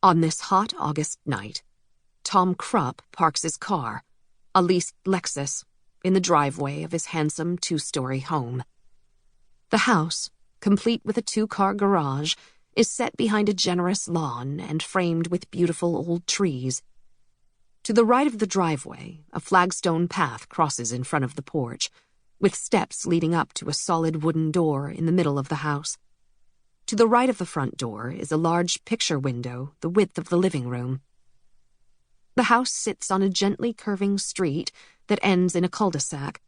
On this hot August night, Tom Krupp parks his car, a leased Lexus, in the driveway of his handsome two-story home. The house, complete with a two-car garage, is set behind a generous lawn and framed with beautiful old trees. To the right of the driveway, a flagstone path crosses in front of the porch, with steps leading up to a solid wooden door in the middle of the house. To the right of the front door is a large picture window the width of the living room. The house sits on a gently curving street that ends in a cul-de-sac.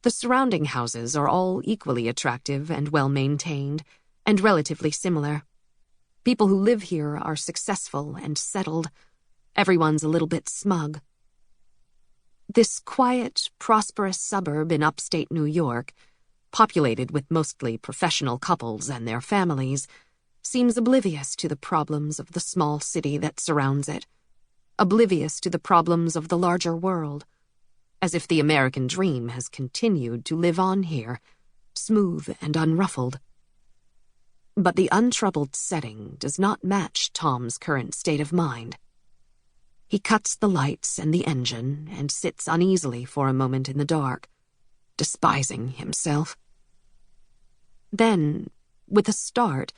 The surrounding houses are all equally attractive and well-maintained, and relatively similar. People who live here are successful and settled. Everyone's a little bit smug. This quiet, prosperous suburb in upstate New York, populated with mostly professional couples and their families, seems oblivious to the problems of the small city that surrounds it, oblivious to the problems of the larger world, as if the American dream has continued to live on here, smooth and unruffled. But the untroubled setting does not match Tom's current state of mind. He cuts the lights and the engine and sits uneasily for a moment in the dark, despising himself. Then, with a start,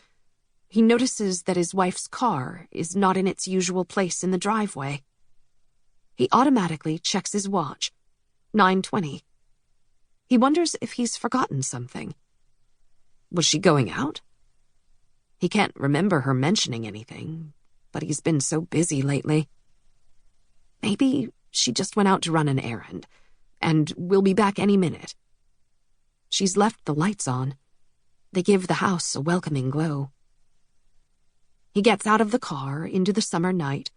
he notices that his wife's car is not in its usual place in the driveway. He automatically checks his watch. 9:20. He wonders if he's forgotten something. Was she going out? He can't remember her mentioning anything, but he's been so busy lately. Maybe she just went out to run an errand, and will be back any minute. She's left the lights on. They give the house a welcoming glow. He gets out of the car into the summer night.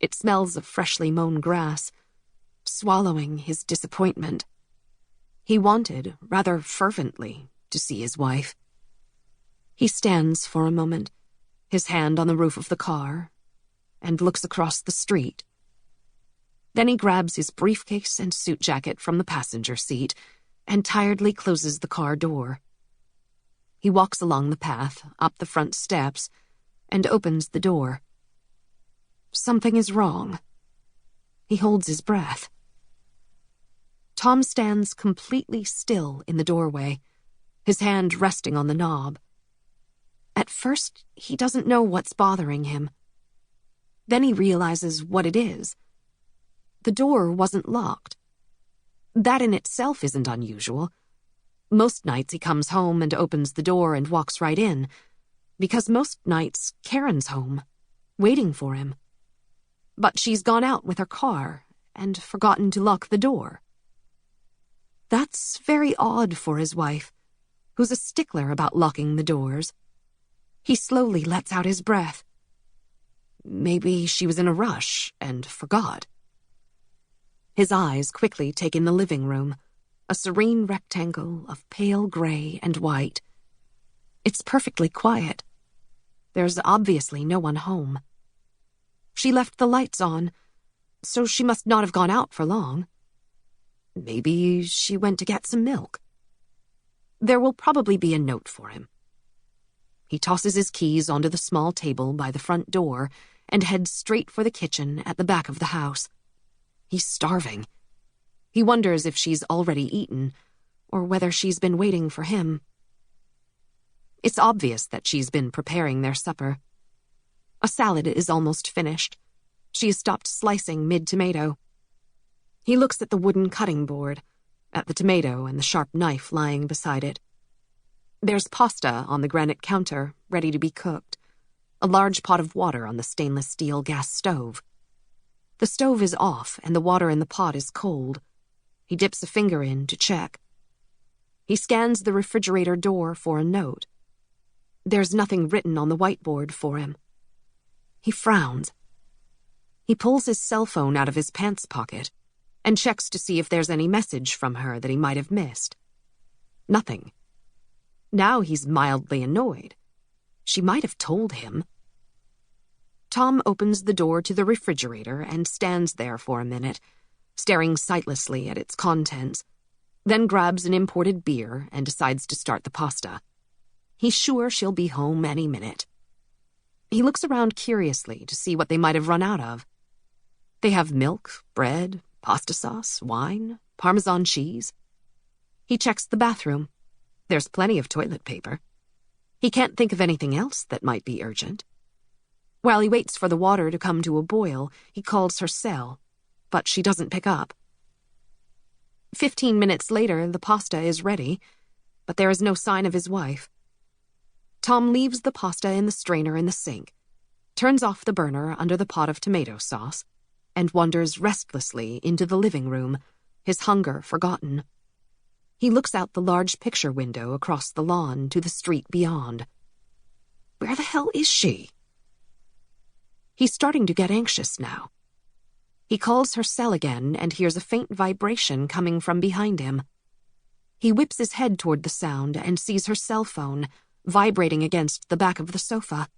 It smells of freshly mown grass, swallowing his disappointment. He wanted, rather fervently, to see his wife. He stands for a moment, his hand on the roof of the car, and looks across the street. Then he grabs his briefcase and suit jacket from the passenger seat and tiredly closes the car door. He walks along the path, up the front steps, and opens the door. Something is wrong. He holds his breath. Tom stands completely still in the doorway, his hand resting on the knob. At first, he doesn't know what's bothering him. Then he realizes what it is. The door wasn't locked. That in itself isn't unusual. Most nights he comes home and opens the door and walks right in, because most nights Karen's home, waiting for him. But she's gone out with her car and forgotten to lock the door. That's very odd for his wife, who's a stickler about locking the doors. He slowly lets out his breath. Maybe she was in a rush and forgot. His eyes quickly take in the living room, a serene rectangle of pale gray and white. It's perfectly quiet. There's obviously no one home. She left the lights on, so she must not have gone out for long. Maybe she went to get some milk. There will probably be a note for him. He tosses his keys onto the small table by the front door and heads straight for the kitchen at the back of the house. He's starving. He wonders if she's already eaten, or whether she's been waiting for him. It's obvious that she's been preparing their supper. A salad is almost finished. She has stopped slicing mid-tomato. He looks at the wooden cutting board, at the tomato and the sharp knife lying beside it. There's pasta on the granite counter, ready to be cooked, a large pot of water on the stainless steel gas stove. The stove is off and the water in the pot is cold. He dips a finger in to check. He scans the refrigerator door for a note. There's nothing written on the whiteboard for him. He frowns. He pulls his cell phone out of his pants pocket and checks to see if there's any message from her that he might have missed. Nothing. Now he's mildly annoyed. She might have told him. Tom opens the door to the refrigerator and stands there for a minute, staring sightlessly at its contents, then grabs an imported beer and decides to start the pasta. He's sure she'll be home any minute. He looks around curiously to see what they might have run out of. They have milk, bread, pasta sauce, wine, Parmesan cheese. He checks the bathroom. There's plenty of toilet paper. He can't think of anything else that might be urgent. While he waits for the water to come to a boil, he calls her cell, but she doesn't pick up. 15 minutes later, the pasta is ready, but there is no sign of his wife. Tom leaves the pasta in the strainer in the sink, turns off the burner under the pot of tomato sauce, and wanders restlessly into the living room, his hunger forgotten. He looks out the large picture window across the lawn to the street beyond. Where the hell is she? He's starting to get anxious now. He calls her cell again and hears a faint vibration coming from behind him. He whips his head toward the sound and sees her cell phone vibrating against the back of the sofa.